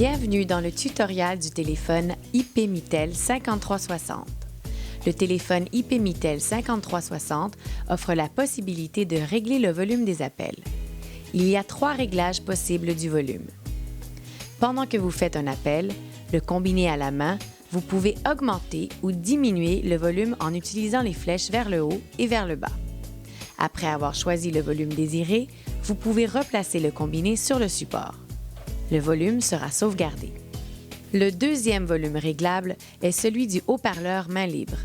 Bienvenue dans le tutoriel du téléphone IP Mitel 5360. Le téléphone IP Mitel 5360 offre la possibilité de régler le volume des appels. Il y a 3 réglages possibles du volume. Pendant que vous faites un appel, le combiné à la main, vous pouvez augmenter ou diminuer le volume en utilisant les flèches vers le haut et vers le bas. Après avoir choisi le volume désiré, vous pouvez replacer le combiné sur le support. Le volume sera sauvegardé. Le deuxième volume réglable est celui du haut-parleur main libre.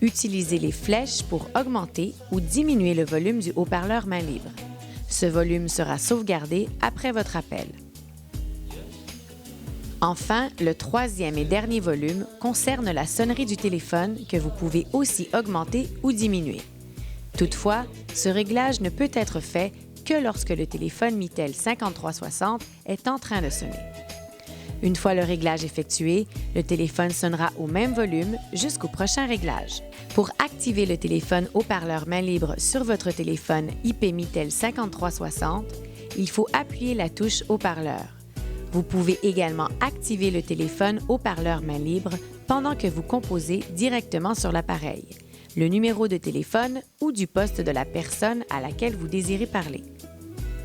Utilisez les flèches pour augmenter ou diminuer le volume du haut-parleur main libre. Ce volume sera sauvegardé après votre appel. Enfin, le troisième et dernier volume concerne la sonnerie du téléphone que vous pouvez aussi augmenter ou diminuer. Toutefois, ce réglage ne peut être fait que lorsque le téléphone Mitel 5360 est en train de sonner. Une fois le réglage effectué, le téléphone sonnera au même volume jusqu'au prochain réglage. Pour activer le téléphone haut-parleur main libre sur votre téléphone IP Mitel 5360, il faut appuyer la touche haut-parleur. Vous pouvez également activer le téléphone haut-parleur main libre pendant que vous composez directement sur l'appareil, le numéro de téléphone ou du poste de la personne à laquelle vous désirez parler.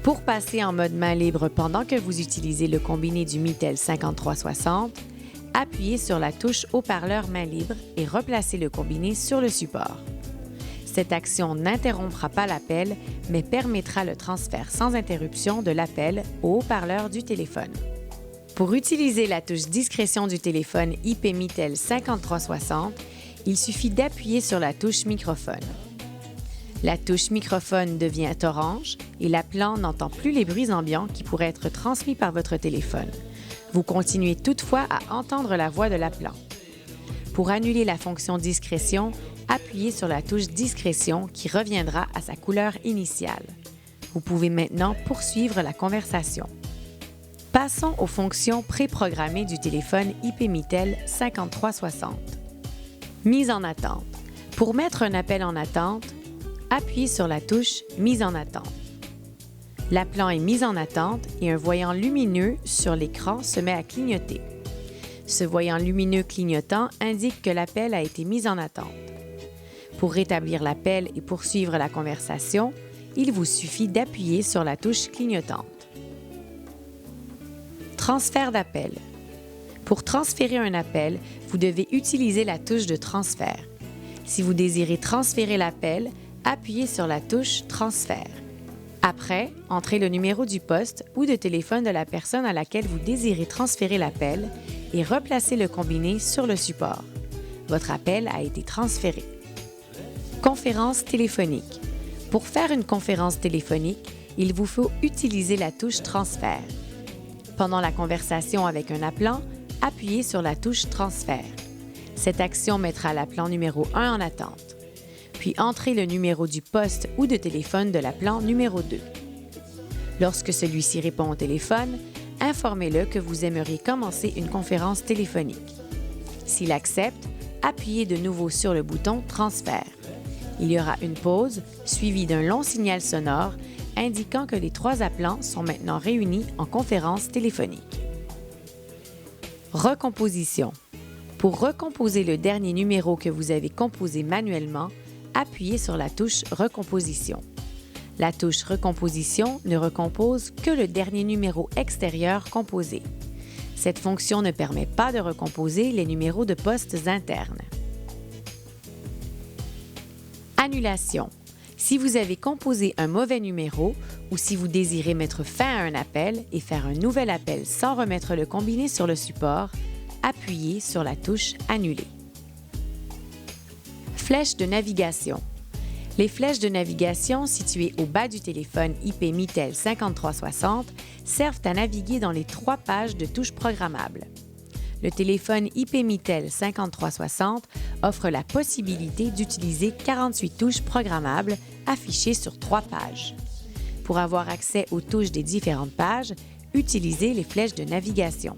Pour passer en mode main libre pendant que vous utilisez le combiné du Mitel 5360, appuyez sur la touche haut-parleur main libre et replacez le combiné sur le support. Cette action n'interrompra pas l'appel, mais permettra le transfert sans interruption de l'appel au haut-parleur du téléphone. Pour utiliser la touche discrétion du téléphone IP Mitel 5360, il suffit d'appuyer sur la touche microphone. La touche microphone devient orange et l'appelant n'entend plus les bruits ambiants qui pourraient être transmis par votre téléphone. Vous continuez toutefois à entendre la voix de l'appelant. Pour annuler la fonction discrétion, appuyez sur la touche discrétion qui reviendra à sa couleur initiale. Vous pouvez maintenant poursuivre la conversation. Passons aux fonctions préprogrammées du téléphone IP Mitel 5360. Mise en attente. Pour mettre un appel en attente, appuyez sur la touche « Mise en attente ». L'appelant est mis en attente et un voyant lumineux sur l'écran se met à clignoter. Ce voyant lumineux clignotant indique que l'appel a été mis en attente. Pour rétablir l'appel et poursuivre la conversation, il vous suffit d'appuyer sur la touche clignotante. Transfert d'appel. Pour transférer un appel, vous devez utiliser la touche de transfert. Si vous désirez transférer l'appel, appuyez sur la touche « Transfert ». Après, entrez le numéro du poste ou de téléphone de la personne à laquelle vous désirez transférer l'appel et replacez le combiné sur le support. Votre appel a été transféré. Conférence téléphonique. Pour faire une conférence téléphonique, il vous faut utiliser la touche « Transfert ». Pendant la conversation avec un appelant, appuyez sur la touche « Transfert ». Cette action mettra l'appelant numéro 1 en attente. Puis entrez le numéro du poste ou de téléphone de l'appelant numéro 2. Lorsque celui-ci répond au téléphone, informez-le que vous aimeriez commencer une conférence téléphonique. S'il accepte, appuyez de nouveau sur le bouton « Transfert ». Il y aura une pause, suivie d'un long signal sonore, indiquant que les 3 appelants sont maintenant réunis en conférence téléphonique. Recomposition. Pour recomposer le dernier numéro que vous avez composé manuellement, appuyez sur la touche « Recomposition ». La touche « Recomposition » ne recompose que le dernier numéro extérieur composé. Cette fonction ne permet pas de recomposer les numéros de postes internes. Annulation. Si vous avez composé un mauvais numéro ou si vous désirez mettre fin à un appel et faire un nouvel appel sans remettre le combiné sur le support, appuyez sur la touche « Annuler ». Flèches de navigation. Les flèches de navigation situées au bas du téléphone IP Mitel 5360 servent à naviguer dans les 3 pages de touches programmables. Le téléphone IP Mitel 5360 offre la possibilité d'utiliser 48 touches programmables affichées sur 3 pages. Pour avoir accès aux touches des différentes pages, utilisez les flèches de navigation.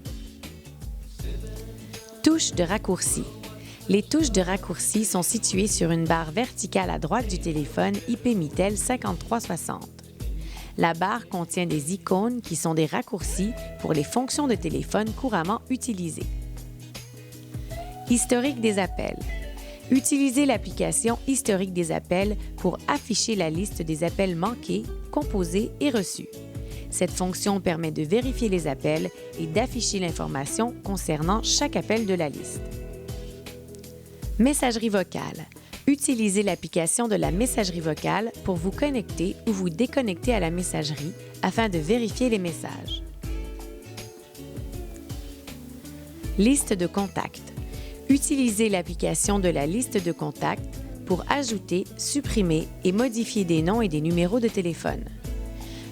Touches de raccourci. Les touches de raccourci sont situées sur une barre verticale à droite du téléphone IP Mitel 5360. La barre contient des icônes qui sont des raccourcis pour les fonctions de téléphone couramment utilisées. Historique des appels. Utilisez l'application Historique des appels pour afficher la liste des appels manqués, composés et reçus. Cette fonction permet de vérifier les appels et d'afficher l'information concernant chaque appel de la liste. Messagerie vocale. Utilisez l'application de la messagerie vocale pour vous connecter ou vous déconnecter à la messagerie afin de vérifier les messages. Liste de contacts. Utilisez l'application de la liste de contacts pour ajouter, supprimer et modifier des noms et des numéros de téléphone.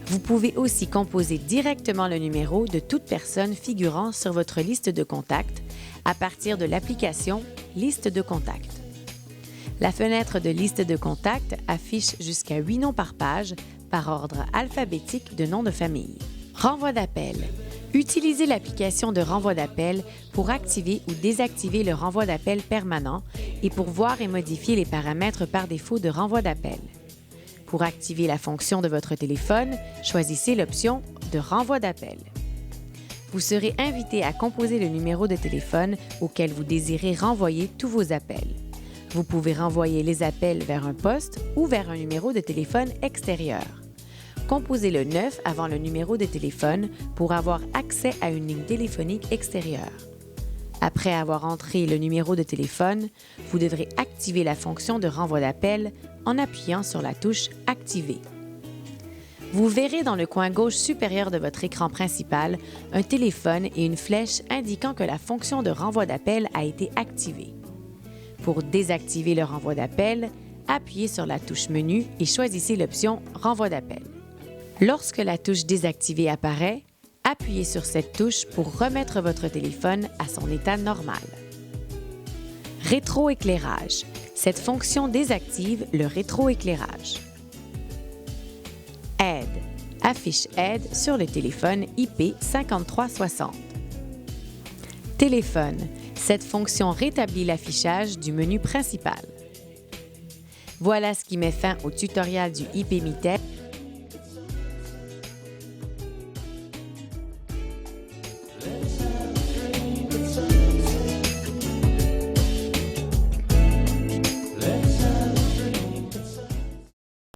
Vous pouvez aussi composer directement le numéro de toute personne figurant sur votre liste de contacts à partir de l'application Liste de contacts. La fenêtre de liste de contacts affiche jusqu'à 8 noms par page par ordre alphabétique de noms de famille. Renvoi d'appel. Utilisez l'application de renvoi d'appel pour activer ou désactiver le renvoi d'appel permanent et pour voir et modifier les paramètres par défaut de renvoi d'appel. Pour activer la fonction de votre téléphone, choisissez l'option de renvoi d'appel. Vous serez invité à composer le numéro de téléphone auquel vous désirez renvoyer tous vos appels. Vous pouvez renvoyer les appels vers un poste ou vers un numéro de téléphone extérieur. Composez le 9 avant le numéro de téléphone pour avoir accès à une ligne téléphonique extérieure. Après avoir entré le numéro de téléphone, vous devrez activer la fonction de renvoi d'appel en appuyant sur la touche « Activer ». Vous verrez dans le coin gauche supérieur de votre écran principal un téléphone et une flèche indiquant que la fonction de renvoi d'appel a été activée. Pour désactiver le renvoi d'appel, appuyez sur la touche Menu et choisissez l'option « Renvoi d'appel ». Lorsque la touche désactivée apparaît, appuyez sur cette touche pour remettre votre téléphone à son état normal. Rétroéclairage. Cette fonction désactive le rétroéclairage. Aide. Affiche Aide sur le téléphone IP 5360. Téléphone. Cette fonction rétablit l'affichage du menu principal. Voilà ce qui met fin au tutoriel du IP-Mitel. Let's